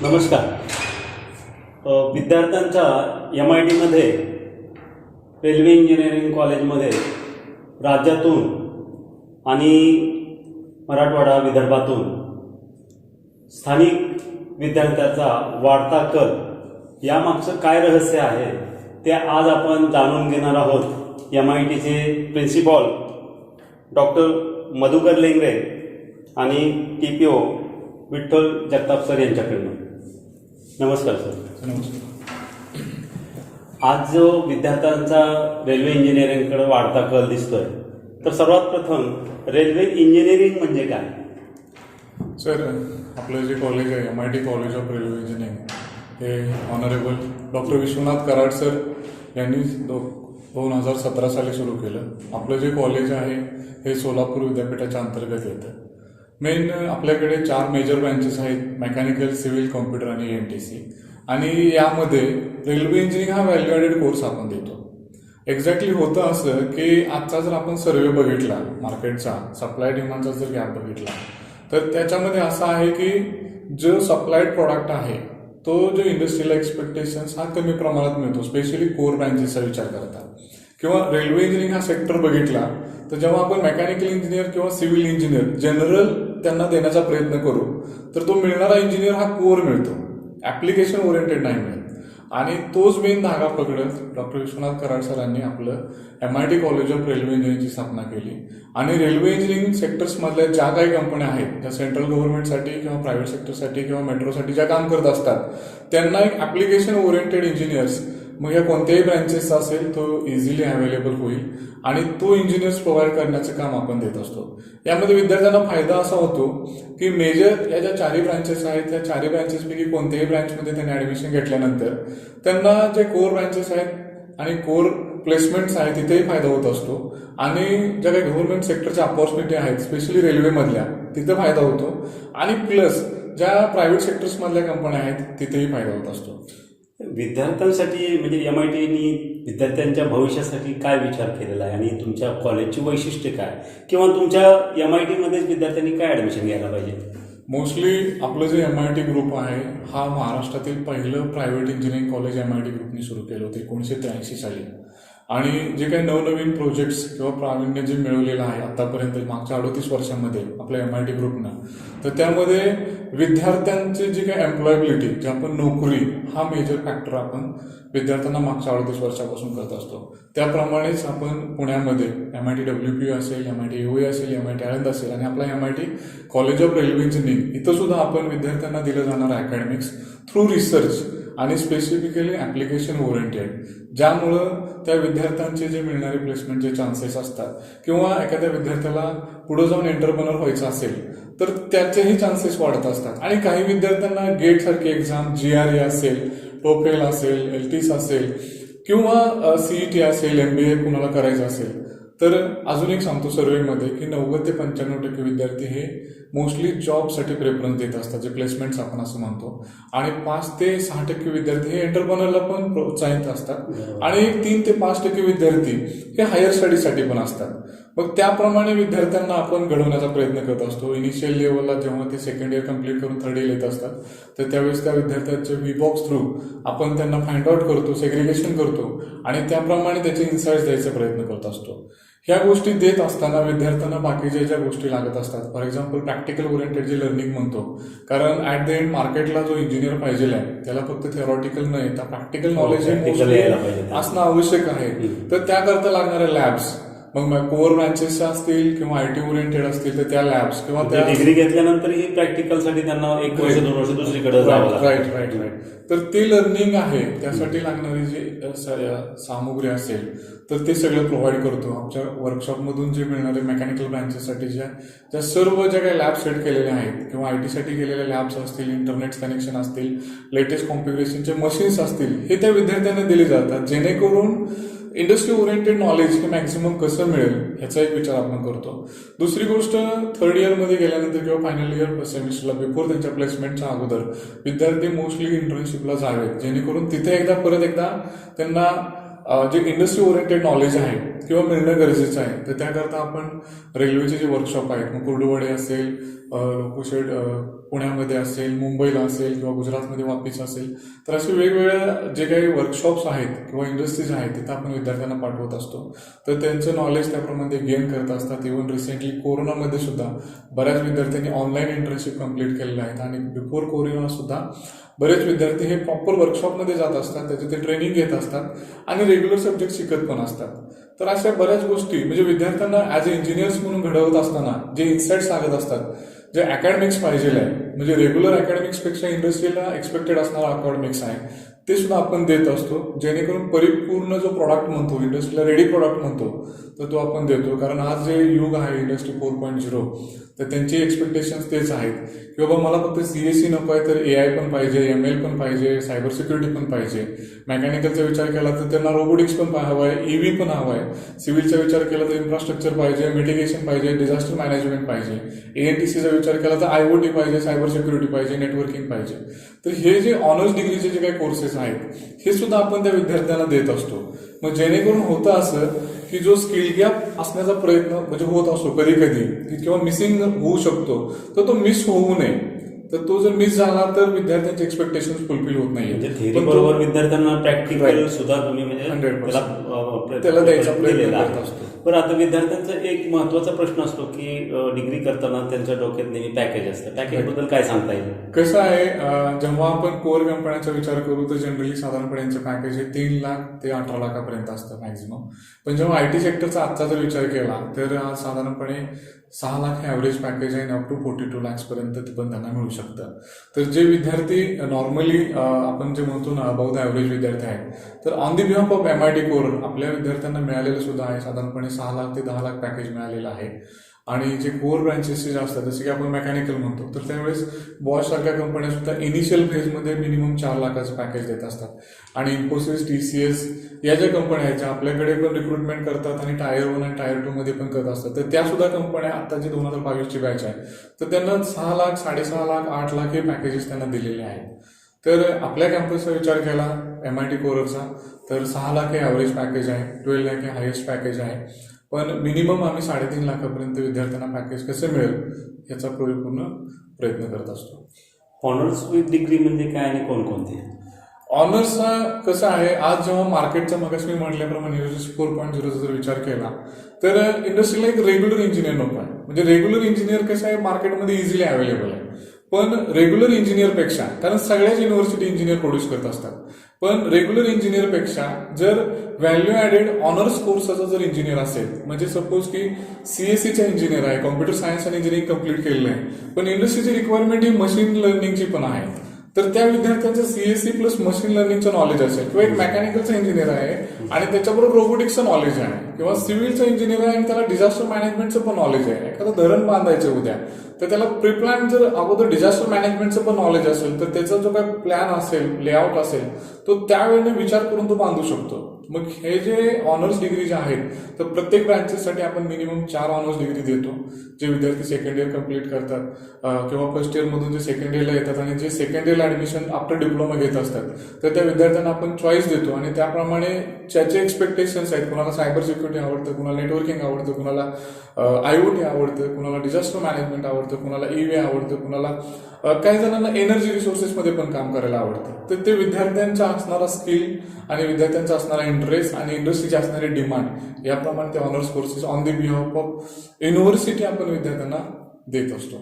नमस्कार. विद्यार्थ्यांचा MITमध्ये railway engineering कॉलेजमध्ये राज्यातून आणि मराठवाडा विदर्भातून स्थानिक विद्यार्थ्यांचा वाढता कल यामागचं काय रहस्य आहे ते आज आपण जाणून घेणार आहोत. MITचे प्रिन्सिपॉल डॉक्टर मधुकर लेंगरे आणि TPO विठ्ठल जगताप सर यांच्याकडनं. नमस्कार सर. नमस्कार. आज जो विद्यार्थ्यांचा रेल्वे इंजिनिअरिंगकडे वाढता कल दिसतोय, तर सर्वात प्रथम रेल्वे इंजिनिअरिंग म्हणजे काय? सर, आपलं जे कॉलेज आहे MIT college of railway engineering हे honourable doctor Vishwanath Karad sir यांनी 2017 साली सुरू केलं. आपलं जे कॉलेज आहे हे सोलापूर विद्यापीठाच्या अंतर्गत येतं. मेन आपल्याकडे 4 मेजर ब्रँचेस आहेत: मेकॅनिकल, सिव्हिल, कॉम्प्युटर आणि EMTC. आणि यामध्ये रेल्वे इंजिनिअरिंग हा व्हॅल्यू ॲडेड कोर्स आपण देतो. एक्झॅक्टली होतं असं की आजचा जर आपण सर्वे बघितला मार्केटचा, सप्लाय डिमांडचा जर गॅप बघितला, तर त्याच्यामध्ये असं आहे की जो सप्लायड प्रॉडक्ट आहे तो जो इंडस्ट्रीला एक्सपेक्टेशन्स हा कमी प्रमाणात मिळतो, स्पेशली कोर ब्रँचेसचा विचार करता. किंवा रेल्वे इंजिनिअरिंग हा सेक्टर बघितला तर जेव्हा आपण मेकॅनिकल इंजिनियर किंवा सिव्हिल इंजिनियर जनरल त्यांना देण्याचा प्रयत्न करू तर तो मिळणारा इंजिनियर हा कोर मिळतो, ऍप्लिकेशन ओरिएंटेड नाही मिळत. आणि तोच मेन धागा पकडत डॉक्टर विश्वनाथ कराड सरांनी आपलं MIT कॉलेज ऑफ रेल्वे इंजिनिअरिंगची स्थापना केली. आणि रेल्वे इंजिनिअरिंग सेक्टर्समधल्या ज्या काही कंपन्या आहेत, ज्या सेंट्रल गव्हर्नमेंटसाठी किंवा प्रायव्हेट सेक्टरसाठी किंवा मेट्रोसाठी ज्या काम करत असतात, त्यांना एक ऍप्लिकेशन ओरिएंटेड इंजिनियर्स, मग या कोणत्याही ब्रँचेसचा असेल तो इझिली अवेलेबल होईल आणि तो इंजिनियर्स प्रोव्हाइड करण्याचं काम आपण देत असतो. यामध्ये विद्यार्थ्यांना फायदा असा होतो की मेजर या ज्या 4 ब्रँचेस आहेत त्या 4 ब्रँचेसपैकी कोणत्याही ब्रँचमध्ये त्यांनी ऍडमिशन घेतल्यानंतर त्यांना जे कोर ब्रँचेस आहेत आणि कोर प्लेसमेंट्स आहेत तिथेही फायदा होत असतो. आणि ज्या काही गव्हर्नमेंट सेक्टरच्या अपॉर्च्युनिटी आहेत स्पेशली रेल्वेमधल्या तिथे फायदा होतो. आणि प्लस ज्या प्रायव्हेट सेक्टर्समधल्या कंपन्या आहेत तिथेही फायदा होत असतो. विद्यार्थ्यांसाठी म्हणजे MITनी विद्यार्थ्यांच्या भविष्यासाठी काय विचार केलेला आहे आणि तुमच्या कॉलेजची वैशिष्ट्य काय, किंवा तुमच्या MITमध्येच विद्यार्थ्यांनी काय ऍडमिशन घ्यायला पाहिजे? मोस्टली आपलं जे MIT ग्रुप आहे हा महाराष्ट्रातील पहिलं प्रायव्हेट इंजिनिअरिंग कॉलेज MIT ग्रुपने सुरू केलं होतं 1983 साली. आणि जे काही नवनवीन प्रोजेक्ट्स किंवा प्रावीण्य जे मिळवलेलं आहे आतापर्यंत मागच्या 38 वर्षांमध्ये आपल्या MIT ग्रुपनं, तर त्यामध्ये विद्यार्थ्यांची जी काही एम्प्लॉयबिलिटी, जे आपण नोकरी हा मेजर फॅक्टर आपण विद्यार्थ्यांना मागच्या 38 वर्षापासून करत असतो. त्याप्रमाणेच आपण पुण्यामध्ये MIT WPU असेल, MIT UA असेल, MIT आळंद असेल आणि आपला MIT college of railway engineering इथं सुद्धा आपण विद्यार्थ्यांना दिलं जाणार अकॅडमिक्स थ्रू रिसर्च आणि स्पेसिफिकली ऍप्लिकेशन ओरिएंटेड, ज्यामुळं त्या विद्यार्थ्यांचे जे मिळणारे प्लेसमेंटचे चान्सेस असतात किंवा एखाद्या विद्यार्थ्याला पुढे जाऊन एंटरप्रेनर व्हायचं असेल तर त्याचेही चान्सेस वाढत असतात. आणि काही विद्यार्थ्यांना गेट सारखी एक्झाम, GRE असेल, TOEFL असेल, LTIS असेल किंवा CET असेल, MBA कुणाला करायचं असेल, तर अजून एक सांगतो सर्वेमध्ये की 90 ते 95% विद्यार्थी हे मोस्टली जॉबसाठी प्रेफरन्स देत असतात, जे प्लेसमेंट्स आपण असं म्हणतो. आणि 5 ते 6% विद्यार्थी हे एंटरप्रेनरला पण प्रोत्साहित असतात. आणि 3 ते 5% विद्यार्थी हे हायर स्टडीसाठी पण असतात. मग त्याप्रमाणे विद्यार्थ्यांना आपण घडवण्याचा प्रयत्न करत असतो. इनिशियल लेवलला जेव्हा ते सेकंड इयर कम्प्लीट करून थर्ड इयर येत असतात तर त्यावेळेस त्या विद्यार्थ्यांचे VBOX थ्रू आपण त्यांना फाइंड आउट करतो, सेग्रिगेशन करतो आणि त्याप्रमाणे त्याचे इन्साइट्स द्यायचा प्रयत्न करत असतो. ह्या गोष्टी देत असताना विद्यार्थ्यांना बाकीच्या ज्या गोष्टी लागत असतात, फॉर एक्झाम्पल प्रॅक्टिकल ओरिएंटेड जे लर्निंग म्हणतो, कारण ऍट द एंड मार्केटला जो इंजिनियर पाहिजे आहे त्याला फक्त थिअरॉटिकल न येता प्रॅक्टिकल नॉलेज असणं आवश्यक आहे. तर त्याकरता लागणाऱ्या लॅब्स, मग कोर ब्रँचेस असतील किंवा IT ओरिएंटेड असतील तर त्या लॅब्स किंवा त्या डिग्री घेतल्यानंतरही प्रॅक्टिकलसाठी त्यांना 1 वर्ष 2 वर्ष दुसरीकडे जावं लागतं. राईट. तर ते लर्निंग आहे, त्यासाठी लागणारी जी सामुग्री असेल तर ते सगळं प्रोव्हाइड करतो. आमच्या वर्कशॉपमधून जे मिळणारे मेकॅनिकल ब्रँचेससाठी ज्या सर्व ज्या काही लॅब सेट केलेल्या आहेत किंवा IT साठी केलेल्या लॅब्स असतील, इंटरनेट कनेक्शन असतील, लेटेस्ट कॉन्फिगरेशनचे मशीन्स असतील, हे त्या विद्यार्थ्यांना दिले जातात, जेणेकरून इंडस्ट्री ओरिएंटेड नॉलेज हे मॅक्सिमम कसं मिळेल ह्याचा एक विचार आपण करतो. दुसरी गोष्ट, थर्ड इयरमध्ये गेल्यानंतर किंवा फायनल इयर सेमिस्टरला बिफोर त्यांच्या प्लेसमेंटच्या अगोदर विद्यार्थी मोस्टली इंटर्नशिपला जावेत, जेणेकरून तिथे परत एकदा त्यांना जे इंडस्ट्री ओरिएंटेड नॉलेज आहे किंवा मिळणं गरजेचं आहे. तर त्याकरता आपण रेल्वेचे जे वर्कशॉप आहेत, मग कुर्डुवाडी असेल, लोकोशेड पुण्यामध्ये असेल, मुंबईला असेल किंवा गुजरातमध्ये वापीस असेल, तर असे वेगवेगळ्या जे काही वर्कशॉप्स आहेत किंवा इंडस्ट्रीज आहेत तिथं आपण विद्यार्थ्यांना पाठवत असतो. तर त्यांचं नॉलेज त्याप्रमाणे गेन करत असतात. इव्हन रिसेंटली कोरोनामध्ये सुद्धा बऱ्याच विद्यार्थ्यांनी ऑनलाईन इंटर्नशिप कंप्लीट केलेल्या आहेत आणि बिफोर कोरोना सुद्धा बरेच विद्यार्थी हे प्रॉपर वर्कशॉपमध्ये जात असतात, त्याचे ते ट्रेनिंग घेत असतात आणि रेग्युलर सब्जेक्ट शिकत पण असतात. तर अशा बऱ्याच गोष्टी म्हणजे विद्यार्थ्यांना ॲज अ इंजिनियर्स म्हणून घडवत असताना जे इन्साइट्स लागत असतात, जे अकॅडमिक्स पाहिजे आहे, म्हणजे रेग्युलर अकॅडमिक्सपेक्षा इंडस्ट्रीला एक्सपेक्टेड असणारा अकॅडमिक्स आहे ते सुद्धा आपण देत असतो, जेणेकरून परिपूर्ण जो प्रॉडक्ट म्हणतो, इंडस्ट्रीला रेडी प्रॉडक्ट म्हणतो, तर तो आपण देतो. कारण आज जे युग आहे इंडस्ट्री 4.0, तर त्यांची एक्सपेक्टेशन्स तेच आहेत की बाबा मला फक्त CSE नको आहे, तर AI पण पाहिजे, ML पण पाहिजे, सायबर सिक्युरिटी पण पाहिजे. मेकॅनिकलचा विचार केला तर त्यांना रोबोटिक्स पण हवं आहे, EV पण हवं आहे. सिव्हिलचा विचार केला तर इन्फ्रास्ट्रक्चर पाहिजे, मिटिगेशन पाहिजे, डिझास्टर मॅनेजमेंट पाहिजे. ANTCचा विचार केला तर IoT पाहिजे, सायबर सिक्युरिटी पाहिजे, नेटवर्किंग पाहिजे. तर हे जे ऑनर्स डिग्रीचे जे काही कोर्सेस आहेत हे सुद्धा आपण त्या विद्यार्थ्यांना देत असतो. मग जेणेकरून होतं असं की जो स्किल गॅप असण्याचा प्रयत्न म्हणजे होत असतो कधी कधी किंवा मिसिंग होऊ शकतो, तर तो मिस होऊ नये. तर तो जर मिस झाला तर विद्यार्थ्यांचे एक्सपेक्टेशन फुलफिल होत नाही. म्हणजे थेरी बरोबर विद्यार्थ्यांना प्रॅक्टिकल सुद्धा तुम्ही म्हणजे 100% त्याला द्यायचा प्रयत्न दिलेला करत आहे. असतो. पण आता विद्यार्थ्यांचा एक महत्वाचा प्रश्न असतो की डिग्री करताना त्यांच्या डोक्यात नेहमी पॅकेज असतं. पॅकेजबद्दल काय सांगता येईल? कसं आहे, जेव्हा आपण कोर कंपन्यांचा विचार करू तर जनरली साधारणपणे यांचं पॅकेज हे 3 लाख ते 18 लाखापर्यंत असतं मॅक्झिमम. पण जेव्हा IT सेक्टरचा आजचा जर विचार केला तर आज साधारणपणे 6 लाख हे ॲव्हरेज पॅकेज आहे, अप टू 42 लाख्सपर्यंत ते पण त्यांना मिळू शकतं. तर जे विद्यार्थी नॉर्मली आपण जे म्हणतो ना अबाउट द ॲव्हरेज विद्यार्थी आहेत, तर on the behalf of MIT core आपल्या विद्यार्थ्यांना मिळालेलं सुद्धा आहे. साधारणपणे 6 लाख ते 10 लाख पॅकेज मिळालेलं आहे. आणि जे कोर ब्रँचेस जे असतात जसे की आपण मेकॅनिकल म्हणतो, तर त्यावेळेस बॉश सारख्या कंपन्या सुद्धा इनिशियल फेजमध्ये मिनिमम 4 लाखाचं पॅकेज देत असतात. आणि इन्फोसिस, TCS या ज्या कंपन्या आहेत ज्या आपल्याकडे पण रिक्रुटमेंट करतात आणि टायर 1 आणि टायर 2 मध्ये पण करत असतात, तर त्या सुद्धा कंपन्या आता जी 2022ची बॅच आहे तर त्यांना 6 लाख, 6.5 लाख, 8 लाख हे पॅकेजेस त्यांना दिलेले आहेत. तर आपल्या कॅम्पसचा विचार केला MIT कोरचा तर 6 लाख हे ॲव्हरेज पॅकेज आहे, 12 लाख हे हायेस्ट पॅकेज आहे. पण मिनिमम आम्ही 3.5 लाखापर्यंत विद्यार्थ्यांना पॅकेज कसं मिळेल याचा परिपूर्ण प्रयत्न करत असतो. ऑनर्स विथ डिग्री म्हणजे काय आणि कोणकोणते? ऑनर्सचा कसं आहे, आज जेव्हा मार्केटचा मगाशी मी म्हटल्याप्रमाणे इंडस्ट्री 4.0चा जर विचार केला तर इंडस्ट्रीला एक रेग्युलर इंजिनियर नको आहे. म्हणजे रेग्युलर इंजिनियर कसं आहे मार्केटमध्ये इझिली अवेलेबल आहे. पण रेग्युलर इंजिनियरपेक्षा, कारण सगळ्याच युनिव्हर्सिटी इंजिनियर प्रोड्यूस करत असतात, पण रेग्युलर इंजिनियरपेक्षा जर व्हॅल्यू ॲडेड ऑनर्स कोर्सचा जर इंजिनियर असेल, म्हणजे सपोज की CSEचा इंजिनियर आहे, कॉम्प्युटर सायन्स आणि इंजिनिअरिंग कंप्लीट केलेलं आहे, पण इंडस्ट्रीची रिक्वायरमेंट ही मशीन लर्निंगची पण आहे, तर त्या विद्यार्थ्यांचं CSE प्लस मशीन लर्निंगचं नॉलेज असेल किंवा एक मेकॅनिकलचा इंजिनियर आहे आणि त्याच्याबरोबर रोबोटिक्सचं नॉलेज आहे किंवा सिव्हिलचा इंजिनियर आहे आणि त्याला डिझास्टर मॅनेजमेंटचं पण नॉलेज आहे, एखादं धरण बांधायचं उद्या तर त्याला प्रिप्लॅन जर अगोदर डिझास्टर मॅनेजमेंटचं पण नॉलेज असेल तर त्याचा जो काही प्लॅन असेल, लेआउट असेल, तो त्यावेळेने विचार करून तो बांधू शकतो. मग हे जे ऑनर्स डिग्री जे आहेत तर प्रत्येक ब्रँचेससाठी आपण मिनिमम 4 ऑनर्स डिग्री देतो. जे विद्यार्थी सेकंड इयर कम्प्लीट करतात किंवा फर्स्ट इयरमधून जे सेकंड इयरला येतात आणि जे सेकंड इयरला ॲडमिशन आफ्टर डिप्लोमा घेत असतात, तर त्या विद्यार्थ्यांना आपण चॉईस देतो आणि त्याप्रमाणे ज्याचे एक्सपेक्टेशन्स आहेत, कुणाला सायबर सिक्युरिटी आवडतं, कुणाला नेटवर्किंग आवडतं, कुणाला IoT आवडतं, कुणाला डिझास्टर मॅनेजमेंट आवडतं, कुणाला EV आवडतं, कुणाला काही जणांना एनर्जी रिसोर्सेसमध्ये पण काम करायला आवडतं. तर ते विद्यार्थ्यांचा असणारा स्किल आणि विद्यार्थ्यांचा असणारा इंटरेस्ट आणि इंडस्ट्रीची असणारी डिमांड याप्रमाणे ते honours courses on the behalf of university आपण विद्यार्थ्यांना देत असतो.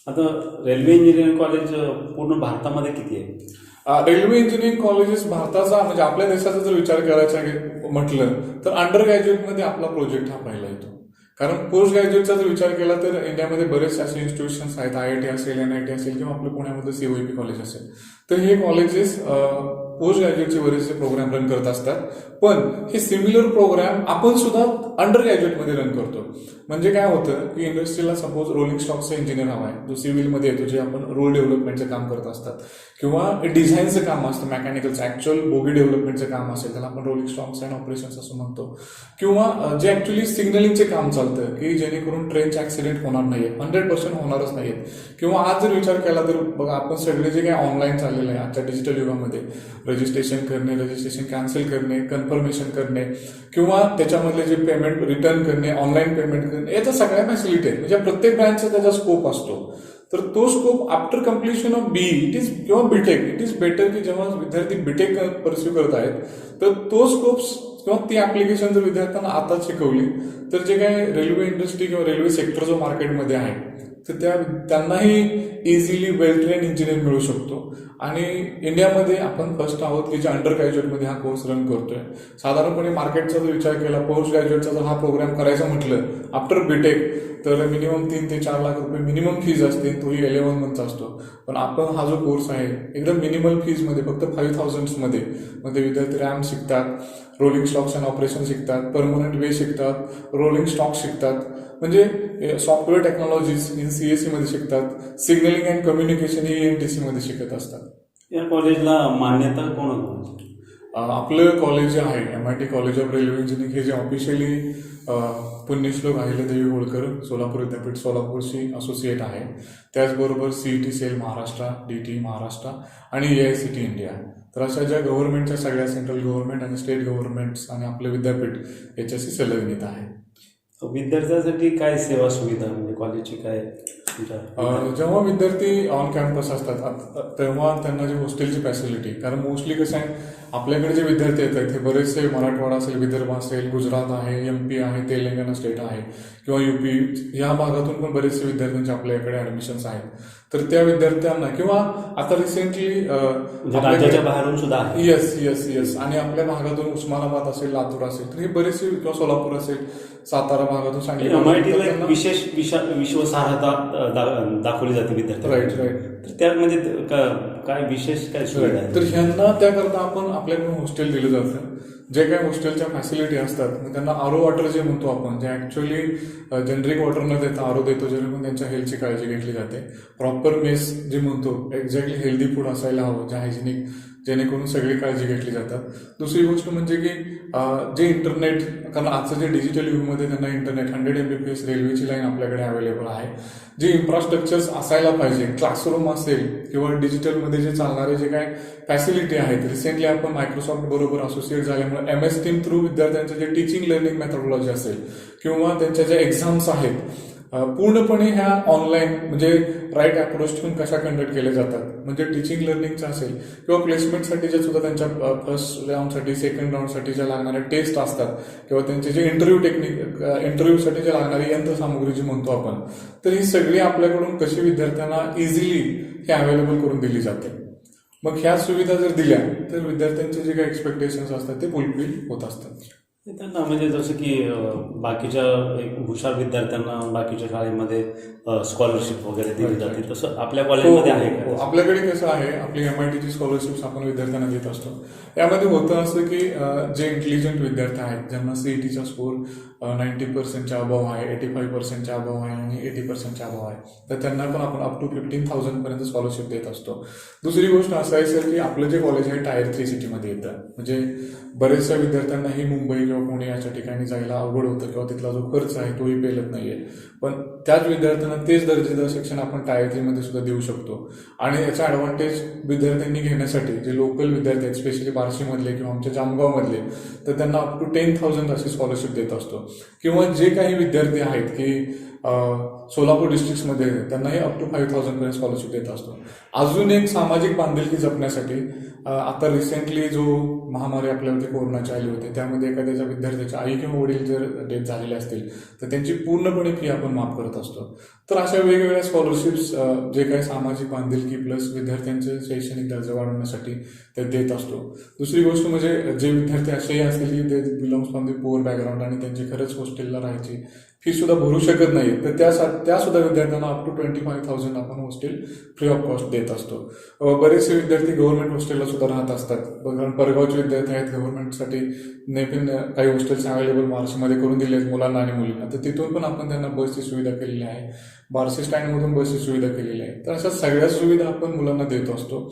आता रेल्वे इंजिनिअरिंग कॉलेज पूर्ण भारतामध्ये किती आहे? रेल्वे इंजिनिअरिंग कॉलेजेस भारताचा म्हणजे आपल्या देशाचा जर विचार करायचा म्हटलं तर अंडर ग्रॅज्युएटमध्ये आपला प्रोजेक्ट हा पहिला येतो. कारण पोस्ट ग्रॅज्युएटचा जर विचार केला तर इंडियामध्ये बरेच असे इन्स्टिट्यूशन्स आहेत, IIT असेल, NIT असेल किंवा आपल्या पुण्यामध्ये COEP कॉलेज असेल, तर हे कॉलेजेस पोस्ट ग्रॅज्युएटचे बरेचसे प्रोग्राम रन करत असतात. पण हे सिमिलर प्रोग्राम आपण सुद्धा अंडर ग्रॅज्युएटमध्ये रन करतो. म्हणजे काय होतं की इंडस्ट्रीला सपोज रोलिंग स्टॉकचा इंजिनियर हवा आहे, जो सिव्हिलमध्ये येतो, जे आपण रोल डेव्हलपमेंटचं काम करत असतात, किंवा डिझाईनचं काम असतं मेकॅनिकलचं, ॲक्च्युअल बोगी डेव्हलपमेंटचं काम असेल, त्याला आपण रोलिंग स्टॉक्स अँड ऑपरेशन्स असं म्हणतो. किंवा जे ॲक्च्युली सिग्नलिंगचे काम चालतं, की जेणेकरून ट्रेनचे ॲक्सिडेंट होणार नाहीये, 100% होणारच नाहीये. किंवा आज जर विचार केला तर बघा, आपण सगळे जे काही ऑनलाईन चाललेलं आहे आजच्या डिजिटल युगामध्ये, रजिस्ट्रेशन करणे, रजिस्ट्रेशन कॅन्सल करणे, कन्फर्मेशन करणे, किंवा त्याच्यामधले जे पेमेंट रिटर्न करणे, ऑनलाईन पेमेंट करणे, याच्या सगळ्या फॅसिलिटी आहेत. म्हणजे प्रत्येक ब्रँचचा त्याचा स्कोप असतो. तर तो scope after completion of B it is किंवा बीटेक, इट इज बेटर की जेव्हा विद्यार्थी बीटेक परस्यू करत आहेत, तर तो स्कोप्स किंवा ती ऍप्लिकेशन जर विद्यार्थ्यांना आता शिकवली, तर जे काही रेल्वे इंडस्ट्री किंवा रेल्वे सेक्टर जो मार्केटमध्ये आहे, तर त्यांनाही इझिली वेल ट्रेन इंजिनियर मिळू शकतो. आणि इंडियामध्ये आपण फर्स्ट आहोत की जे अंडर ग्रॅज्युएटमध्ये हा कोर्स रन करतोय. साधारणपणे मार्केटचा जर विचार केला, पोस्ट ग्रॅज्युएटचा जर हा प्रोग्राम करायचा म्हटलं आफ्टर बीटेक, तर मिनिमम 3 ते 4 लाख रुपये मिनिमम फीज असते, तोही 11 मंथचा असतो. पण आपण हा जो कोर्स आहे एकदम मिनिमल फीजमध्ये, फक्त 5,000 मध्ये विद्यार्थी रॅम शिकतात, रोलिंग स्टॉक्स अँड ऑपरेशन शिकतात, परमनंट वे शिकतात, रोलिंग स्टॉक शिकतात, म्हणजे सॉफ्टवेअर टेक्नॉलॉजीज इन सीएससी मध्ये शिकतात, signalling and communication he ENTC मध्ये शिकत असतात. या कॉलेजला मान्यता कोण? आपलं कॉलेज जे आहे MIT college of railway engineering, हे जे ऑफिशियली पुण्यश्लोक अहिल्यादेवी होळकर सोलापूर विद्यापीठ सोलापूरशी असोसिएट आहे. त्याचबरोबर CET cell Maharashtra, DT Maharashtra आणि AICTE इंडिया. तर अशा ज्या गव्हर्नमेंटच्या सगळ्या सेंट्रल गव्हर्नमेंट आणि स्टेट गव्हर्नमेंट्स आणि आपलं विद्यापीठ याच्याशी संलग्नित आहे. विद्यार्थ्यांसाठी काय सेवा सुविधा, म्हणजे कॉलेजची काय? जेव्हा विद्यार्थी ऑन कॅम्पस असतात तेव्हा त्यांना जे हॉस्टेलची फॅसिलिटी, कारण मोस्टली कसं आहे, आपल्याकडे जे विद्यार्थी येतात हे बरेचसे मराठवाडा असेल, विदर्भ असेल, गुजरात आहे, MP आहे, तेलंगणा स्टेट आहे, किंवा UP या भागातून पण बरेचसे विद्यार्थ्यांचे आपल्याकडे ऍडमिशन्स आहेत. तर त्या विद्यार्थ्यांना, किंवा आता रिसेंटली राज्याच्या बाहेरून सुद्धा येस आणि आपल्या भागातून उस्मानाबाद असेल, लातूर असेल, तर हे बरेचसे, किंवा सोलापूर असेल, सातारा भागातून सांगली, MITला विशेष विश्वासार्हता दाखवली जाते विद्यार्थी. राईट. तर त्या म्हणजे काय विशेष काय सुविधा आहे? तर ह्यांना त्याकरता आपण आपल्याकडून हॉस्टेल दिलं जातं. जे काही हॉस्टेलच्या फॅसिलिटी असतात, त्यांना RO वॉटर जे म्हणतो आपण, जे ऍक्च्युअली जनरिक वॉटर न देता RO देतो, जेणेकरून त्यांच्या हेल्थची काळजी घेतली जाते. प्रॉपर मेस जे म्हणतो, एक्झॅक्टली हेल्दी फूड असायला हवं, जे हायजेनिक, जेणेकरून सगळी काळजी घेतली जातात. दुसरी गोष्ट म्हणजे की जे इंटरनेट, कारण आजचं जे डिजिटल युगमध्ये त्यांना इंटरनेट 100 MBPS रेल्वेची लाईन आपल्याकडे अवेलेबल आहे. जे इन्फ्रास्ट्रक्चर्स असायला पाहिजे, क्लासरूम असेल किंवा डिजिटलमध्ये जे चालणारे जे काय फॅसिलिटी आहेत. रिसेंटली आपण मायक्रोसॉफ्ट बरोबर असोसिएट झाल्यामुळे MS टीम थ्रू विद्यार्थ्यांचं जे टीचिंग लर्निंग मेथोडॉलॉजी असेल, किंवा त्यांच्या ज्या एक्झाम्स आहेत, पूर्णपणे ह्या ऑनलाईन, म्हणजे राईट अप्रोच ठेवून कशा कंडक्ट केल्या जातात. म्हणजे टीचिंग लर्निंगचं असेल, किंवा प्लेसमेंटसाठी सुद्धा त्यांच्या फर्स्ट राऊंडसाठी, सेकंड राऊंडसाठी ज्या लागणाऱ्या टेस्ट असतात, किंवा त्यांचे जे इंटरव्ह्यूसाठी जे लागणारी यंत्रसामुग्री जी म्हणतो आपण, तर ही सगळी आपल्याकडून कशी विद्यार्थ्यांना इझिली हे अवेलेबल करून दिली जाते. मग ह्या सुविधा जर दिल्या तर विद्यार्थ्यांचे जे काही एक्सपेक्टेशन्स असतात ते फुलफिल होत असतात. त्यांना म्हणजे जसं की बाकीच्या हुशार विद्यार्थ्यांना बाकीच्या शाळेमध्ये स्कॉलरशिप वगैरे दिली जाते, तसं आपल्या कॉलेजमध्ये आहे का? आपल्याकडे कसं आहे, आपली MITची स्कॉलरशिप्स आपण विद्यार्थ्यांना देत असतो. यामध्ये होतं असं की जे इंटेलिजंट विद्यार्थी आहेत, ज्यांना CETचा स्कोर 90%च्या अबव्ह आहे, 85%च्या अबव्ह आहे आणि 80%च्या अबव्ह आहे, तर त्यांना पण आपण अप टू 15,000 पर्यंत स्कॉलरशिप देत असतो. दुसरी गोष्ट असं आहे सर की आपलं जे कॉलेज आहे Tier 3 सिटीमध्ये येतं. म्हणजे बरेचशा विद्यार्थ्यांनाही मुंबई किंवा पुणे याच्या ठिकाणी जायला अवघड होतं, किंवा तिथला जो खर्च आहे तोही पेलत नाहीये. पण त्याच विद्यार्थ्यांना तेच दर्जेदार शिक्षण आपण Tier 3 मध्ये सुद्धा देऊ शकतो. आणि याचा ऍडव्हान्टेज विद्यार्थ्यांनी घेण्यासाठी, जे लोकल विद्यार्थी आहेत, स्पेशली बार्शीमधले किंवा आमच्या जामगावमधले, तर त्यांना अप टू 10,000 अशी स्कॉलरशिप देत असतो. किंवा जे काही विद्यार्थी आहेत की सोलापूर डिस्ट्रिक्टमध्ये, त्यांनाही अप टू 5,000 पर्यंत स्कॉलरशिप देत असतो. अजून एक सामाजिक बांधिलकी जपण्यासाठी आता रिसेंटली जो महामारी आपल्यावरती कोरोनाची आली होती, त्यामध्ये एखाद्याच्या विद्यार्थ्याच्या आई किंवा वडील जर डेथ झालेले असतील, तर त्यांची पूर्णपणे फी आपण माफ करत असतो. तर अशा वेगवेगळ्या स्कॉलरशिप्स जे काही सामाजिक बांधिलकी प्लस विद्यार्थ्यांचे शैक्षणिक दर्जा वाढवण्यासाठी ते देत असतो. दुसरी गोष्ट म्हणजे जे विद्यार्थी असेही असतील की ते belongs from the poor background आणि त्यांची खरंच हॉस्टेलला राहायची फी सुद्धा भरू शकत नाही, तर त्या सुद्धा विद्यार्थ्यांना अप टू 25,000 आपण हॉस्टेल फ्री ऑफ कॉस्ट देत असतो. बरेचसे विद्यार्थी गव्हर्नमेंट हॉस्टेलला सुद्धा राहत असतात, कारण परगावचे विद्यार्थी आहेत, गव्हर्नमेंटसाठी नेहमी काही हॉस्टेल्स अवेलेबल बार्शीमध्ये करून दिले आहेत मुलांना आणि मुलींना, तर तिथून पण आपण त्यांना बसची सुविधा केलेली आहे. बार्शी स्टँडमधून बसची सुविधा केलेली आहे. तर अशा सगळ्या सुविधा आपण मुलांना देत असतो.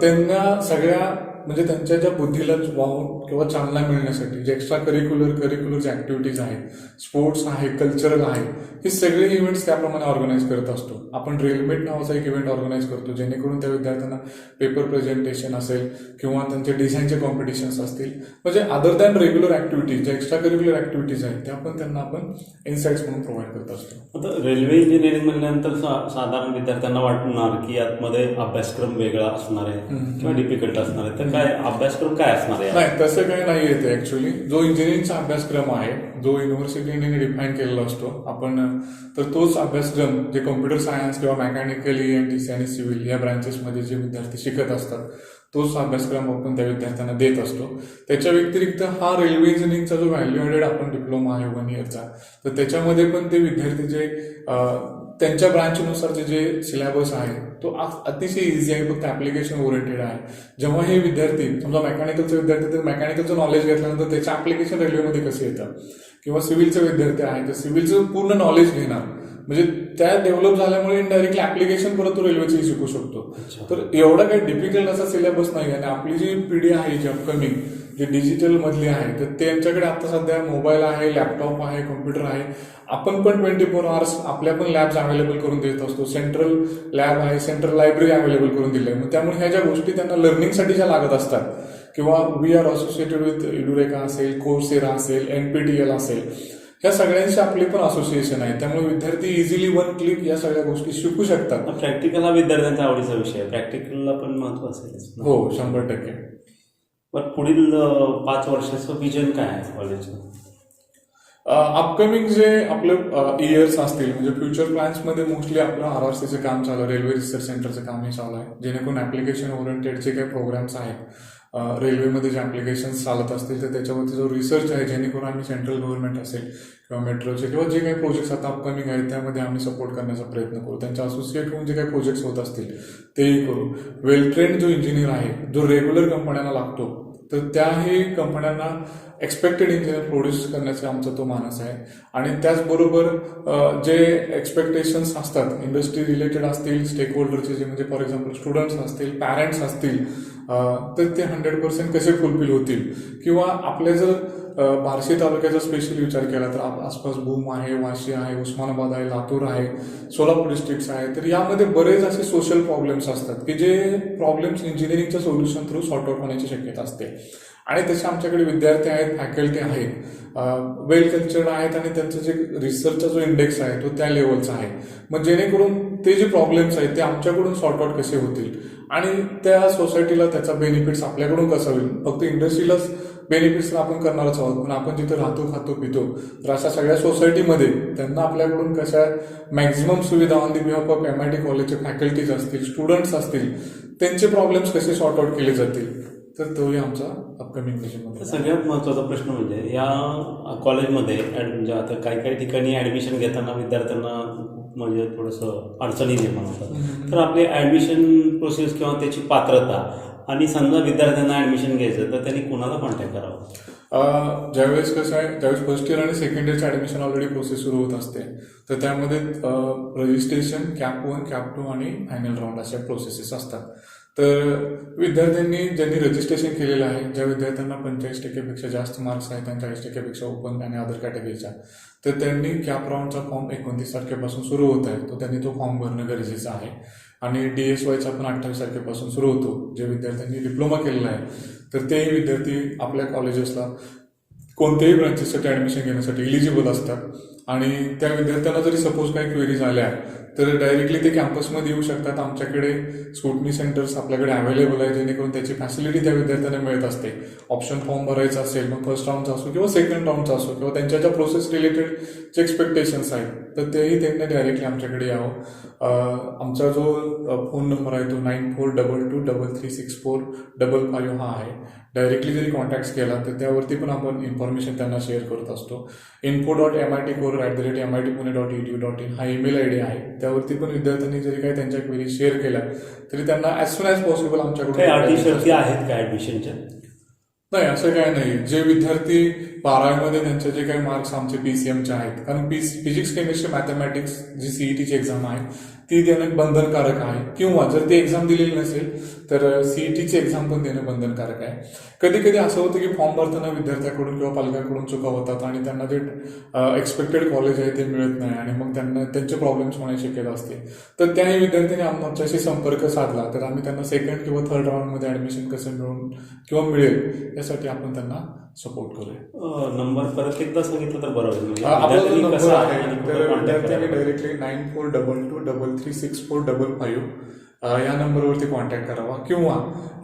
त्यांना सगळ्या म्हणजे त्यांच्या ज्या बुद्धीला वाहून किंवा चालना मिळण्यासाठी जे एक्स्ट्रा करिक्युलर जे ऍक्टिव्हिटीज आहेत, स्पोर्ट्स आहे, कल्चरल आहे, हे सगळे इव्हेंट्स त्याप्रमाणे ऑर्गनाईज करत असतो. आपण ड्रिलमेट नावाचा एक इव्हेंट ऑर्गनाईज करतो, जेणेकरून त्या विद्यार्थ्यांना पेपर प्रेझेंटेशन असेल किंवा त्यांचे डिझाईनचे कॉम्पिटिशन्स असतील, म्हणजे अदर दॅन रेग्युलर ऍक्टिव्हिटीज ज्या एक्स्ट्रा करिक्युलर ऍक्टिव्हिटीज आहेत त्या पण त्यांना आपण इन्साइट्स म्हणून प्रोव्हाइड करत असतो. आता रेल्वे इंजिनिअरिंग म्हणल्यानंतर साधारण विद्यार्थ्यांना वाटणार की आतमध्ये अभ्यासक्रम वेगळा असणार आहे किंवा डिफिकल्ट असणार आहे, तर काय अभ्यासक्रम काय असणार आहे? नाही, तसं काही नाही येते. ऍक्च्युअली जो इंजिनिअरिंगचा अभ्यासक्रम आहे, जो युनिव्हर्सिटीने डिफाईन केलेला असतो आपण, तर तोच अभ्यासक्रम जे कॉम्प्युटर सायन्स किंवा मेकॅनिकल ENTC आणि सिव्हिल या ब्रांचेसमध्ये जे विद्यार्थी शिकत असतात तोच अभ्यासक्रम आपण त्या विद्यार्थ्यांना देत असतो. त्याच्या व्यतिरिक्त हा रेल्वे इंजिनिअरिंगचा जो व्हॅल्यू ॲडेड आपण डिप्लोमा आहे 1 इयरचा, तर त्याच्यामध्ये पण ते विद्यार्थी जे त्यांच्या ब्रांचनुसार जे सिलेबस आहे तो अतिशय इझी आहे, फक्त ऍप्लिकेशन ओरिएंटेड आहे. जेव्हा हे विद्यार्थी समजा मेकॅनिकलचे विद्यार्थी तर मेकॅनिकलचं नॉलेज घेतल्यानंतर त्याचं ऍप्लिकेशन रेल्वेमध्ये कसं येतं, किंवा सिव्हिलचे विद्यार्थी आहे तर सिव्हिलचं पूर्ण नॉलेज घेणार, म्हणजे त्या डेव्हलप झाल्यामुळे इनडायरेक्टली ऍप्लिकेशन परत तो रेल्वेचंही शिकू शकतो. तर एवढा काही डिफिकल्ट असा सिलेबस नाही. आणि आपली जी पिढी आहे जी अपकमिंग जे डिजिटल मधली आहे, तर त्यांच्याकडे आता सध्या मोबाईल आहे, लॅपटॉप आहे, कॉम्प्युटर आहे. आपण पण 24 आवर्स आपल्या पण लॅब्स अवेलेबल करून देत असतो. सेंट्रल लॅब आहे, सेंट्रल लायब्ररी अवेलेबल करून दिली आहे. मग त्यामुळे ह्या ज्या गोष्टी त्यांना लर्निंगसाठी ज्या लागत असतात, किंवा वी आर असोसिएटेड विथ इडुरेका असेल, कोर्सेरा असेल, NPTEL असेल, ह्या सगळ्यांशी आपली पण असोसिएशन आहे. त्यामुळे विद्यार्थी इझिली 1 क्लिक या सगळ्या गोष्टी शिकू शकतात. प्रॅक्टिकल हा विद्यार्थ्यांचा आवडीचा विषय आहे, प्रॅक्टिकलला पण महत्व असेल. हो, 100%. पण पुढील 5 वर्षाचं विजन काय आहे कॉलेजचं? अपकमिंग जे आपलं इयर्स असतील, म्हणजे फ्युचर प्लॅन्समध्ये मोस्टली आपलं RRCचं काम चालू आहे, रेल्वे रिसर्च सेंटरचं काम हे चालू आहे, जेणेकरून ऍप्लिकेशन ओरिएंटेड जे काही प्रोग्राम्स आहेत रेल्वेमध्ये जे ऍप्लिकेशन्स चालत असतील तर त्याच्यावरती जो रिसर्च आहे, जेणेकरून आम्ही सेंट्रल गव्हर्नमेंट असेल किंवा मेट्रोचे किंवा जे काही प्रोजेक्ट्स आता अपकमिंग आहेत त्यामध्ये आम्ही सपोर्ट करण्याचा प्रयत्न करू. त्यांच्या असोसिएट होऊन जे काही प्रोजेक्ट्स होत असतील तेही करू. वेल ट्रेंड जो इंजिनियर आहे, जो रेग्युलर कंपन्यांना लागतो, तर त्याही कंपन्यांना एक्सपेक्टेड इंजिनियर प्रोड्यूस करण्याचा आमचा तो मानस आहे. आणि त्याचबरोबर जे एक्सपेक्टेशन्स असतात इंडस्ट्री रिलेटेड असतील, स्टेक होल्डरचे जे म्हणजे फॉर एक्झाम्पल स्टुडंट्स असतील, पॅरेंट्स असतील, तर ते 100% कसे फुलफिल होतील. किंवा आपले जर बार्शी तालुक्याचा स्पेशली विचार केला तर आसपास भूम आहे, वाशी आहे, उस्मानाबाद आहे, लातूर आहे, सोलापूर डिस्ट्रिक्ट्स आहे, तर यामध्ये बरेच असे सोशल प्रॉब्लेम्स असतात की जे प्रॉब्लेम्स इंजिनिअरिंगच्या सोल्युशन थ्रू सॉर्ट आउट होण्याची शक्यता असते. आणि तसे आमच्याकडे विद्यार्थी आहेत, फॅकल्टी आहेत, वेल कल्चर्ड आहेत, आणि त्यांचं जे रिसर्चचा जो इंडेक्स आहे तो त्या लेवलचा आहे. मग जेणेकरून ते जे प्रॉब्लेम्स आहेत ते आमच्याकडून सॉर्ट आउट कसे होतील आणि त्या सोसायटीला त्याचा बेनिफिट्स आपल्याकडून कसा होईल. फक्त इंडस्ट्रीलाच बेनिफिट्स आपण करणारच आहोत, पण आपण जिथे राहतो, खातो, पितो, तर अशा सगळ्या सोसायटीमध्ये त्यांना आपल्याकडून कशा मॅक्झिमम सुविधा on the behalf of MIT कॉलेजचे फॅकल्टीज असतील, स्टुडंट्स असतील, त्यांचे प्रॉब्लेम्स कसे सॉर्ट आउट केले जातील, तर तोही आमचा अपकमिंग विषय. सगळ्यात महत्त्वाचा प्रश्न म्हणजे या कॉलेजमध्ये म्हणजे आता काही ठिकाणी ऍडमिशन घेताना विद्यार्थ्यांना म्हणजे थोडंसं अडचणी निर्माण होतात. तर आपली ऍडमिशन प्रोसेस किंवा त्याची पात्रता, आणि समजा विद्यार्थ्यांना ऍडमिशन घ्यायचं तर त्यांनी कुणाला कॉन्टॅक्ट करावं? ज्यावेळेस कसं आहे, ज्यावेळेस फर्स्ट इयर आणि सेकंड इयरचं ऍडमिशन ऑलरेडी प्रोसेस सुरू होत असते, तर त्यामध्ये रजिस्ट्रेशन, कॅप 1, कॅप 2 आणि फायनल राऊंड अशा प्रोसेसेस असतात. तर विद्यार्थ्यांनी ज्यांनी रजिस्ट्रेशन केलेलं आहे, ज्या विद्यार्थ्यांना 45% जास्त मार्क्स आहेत आणि 40% ओपन आणि अदर कॅटेगरीचा, तर त्यांनी कॅप राऊंडचा फॉर्म 29 तारखेपासून सुरू होत आहे, तो त्यांनी तो फॉर्म भरणं गरजेचं आहे. आणि DSYचा पण 28 तारखेपासून सुरू होतो. जे विद्यार्थ्यांनी डिप्लोमा केलेला आहे तर तेही विद्यार्थी आपल्या कॉलेजेसला कोणत्याही ब्रांचेससाठी ऍडमिशन घेण्यासाठी इलिजिबल असतात. आणि त्या विद्यार्थ्यांना जरी सपोज काही क्वेरीज आल्या तर डायरेक्टली ते कॅम्पसमध्ये येऊ शकतात. आमच्याकडे स्कुटनी सेंटर्स आपल्याकडे अवेलेबल आहे, जेणेकरून त्याची फॅसिलिटी त्या विद्यार्थ्यांना मिळत असते. ऑप्शन फॉर्म भरायचा असेल, मग फर्स्ट राऊंडचा असो किंवा सेकंड राऊंडचा असो, किंवा त्यांच्या ज्या प्रोसेस रिलेटेड जे एक्सपेक्टेशन्स आहेत, तर तेही त्यांनी डायरेक्टली आमच्याकडे यावं. आमचा जो फोन नंबर आहे तो 9422236455 हा आहे. डायरेक्टली जरी कॉन्टॅक्ट केला तर त्यावरती पण आपण इन्फॉर्मेशन त्यांना शेअर करत असतो. info.mitcore@mitpune.edu.in हा ईमेल आयडी आहे. त्यावरती पण विद्यार्थ्यांनी जरी काही त्यांच्या क्वेरी शेअर केल्या तरी त्यांना ॲज सुन ॲज पॉसिबल काही आमच्याकडून अटी शर्ती आहेत का ऍडमिशनच्या? नाही, असं काय नाही. जे विद्यार्थी 12वीमध्ये त्यांचे जे काही मार्क्स आमचे PCMचे आहेत, कारण फिजिक्स केमिस्ट्री मॅथमॅटिक्स जी CETची एक्झाम आहे ती देणं बंधनकारक आहे, किंवा जर ती एक्झाम दिलेली नसेल तर CETची एक्झाम पण देणं बंधनकारक आहे. कधी कधी असं होतं की फॉर्म भरताना विद्यार्थ्याकडून किंवा पालकांकडून चुका होतात आणि त्यांना जे एक्सपेक्टेड कॉलेज आहे ते मिळत नाही, आणि मग त्यांना त्यांचे प्रॉब्लेम्स होण्याची शक्यता असते. तर त्याही विद्यार्थ्यांनी आमच्याशी संपर्क साधला तर आम्ही त्यांना सेकंड किंवा थर्ड राऊंडमध्ये ॲडमिशन कसं मिळून किंवा मिळेल यासाठी आपण त्यांना सपोर्ट करूया. नंबर परत एकदा सांगितलं तर बरं होईल. आपला जो विद्यार्थ्यांनी नंबर कसं आहे आणि तर कुठं contact विद्यार्थ्यांनी करायला? डायरेक्टली 9422236455 या नंबरवरती कॉन्टॅक्ट करावा, किंवा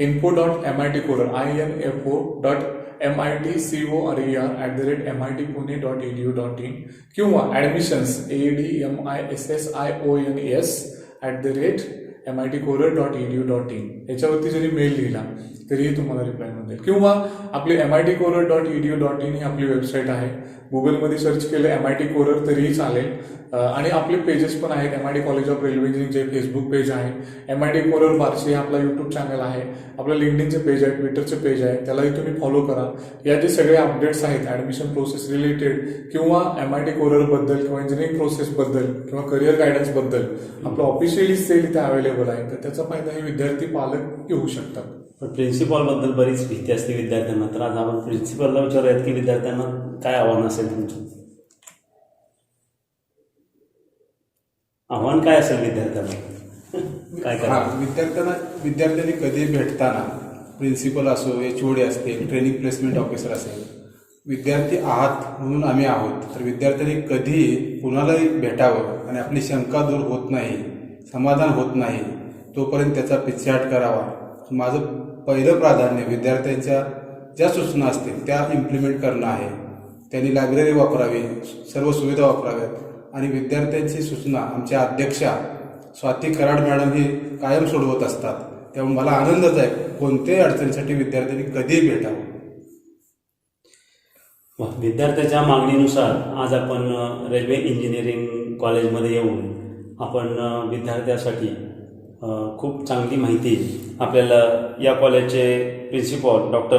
info.mitcore@mitcore@mitpune.edu.in किंवा ॲडमिशन्स admissions@mitcore.edu.in याच्यावरती जरी मेल लिहिला तरीही तुम्हाला रिप्लाय मिळेल. किंवा आपली mitcore.edu.in ही आपली वेबसाईट आहे. गुगलमध्ये सर्च केलं MIT कोरर तरीही चालेल. आणि आपले पेजेस पण आहेत. MIT कॉलेज ऑफ रेल्वे इंजिनिअरिंगचे फेसबुक पेज आहे, MIT कोरर बार्शी आपला यूट्यूब चॅनल आहे, आपलं लिंक्डइनचे पेज आहे, ट्विटरचे पेज आहे, त्यालाही तुम्ही फॉलो करा. या जे सगळे अपडेट्स आहेत ॲडमिशन प्रोसेस रिलेटेड किंवा MIT कोररबद्दल किंवा इंजिनिअरिंग प्रोसेसबद्दल किंवा करिअर गायडन्सबद्दल आपलं ऑफिशियली सेल इथे अवेलेबल आहे. तर त्याचा फायदा हे विद्यार्थी पालक घेऊ शकतात. प्रिन्सिपॉल बद्दल बरीच भीती असते विद्यार्थ्यांना, तर आज आपण प्रिन्सिपलला विचारूयात की विद्यार्थ्यांना काय आव्हान असेल तुमचं? आव्हान काय असेल विद्यार्थ्यांना? काय करा? विद्यार्थ्यांनी कधी भेटताना प्रिन्सिपल असो, HOD असतील, ट्रेनिंग प्लेसमेंट ऑफिसर असेल, विद्यार्थी आहात म्हणून आम्ही आहोत, तर विद्यार्थ्यांनी कधीही कुणालाही भेटावं आणि आपली शंका दूर होत नाही, समाधान होत नाही तोपर्यंत त्याचा पिछाट करावा. माझं पहिलं प्राधान्य विद्यार्थ्यांच्या ज्या सूचना असतील त्या इम्प्लिमेंट करणं आहे. त्यांनी लायब्ररी वापरावी, सर्व सुविधा वापराव्यात, आणि विद्यार्थ्यांची सूचना आमच्या अध्यक्षा स्वाती कराड मॅडम ही कायम सोडवत असतात. त्यामुळे मला आनंदच आहे. कोणत्याही अडचणीसाठी विद्यार्थ्यांनी कधीही भेटावं. विद्यार्थ्याच्या मागणीनुसार आज आपण रेल्वे इंजिनिअरिंग कॉलेजमध्ये येऊन आपण विद्यार्थ्यासाठी खूप चांगली माहिती आपल्याला या कॉलेजचे प्रिन्सिपॉल डॉक्टर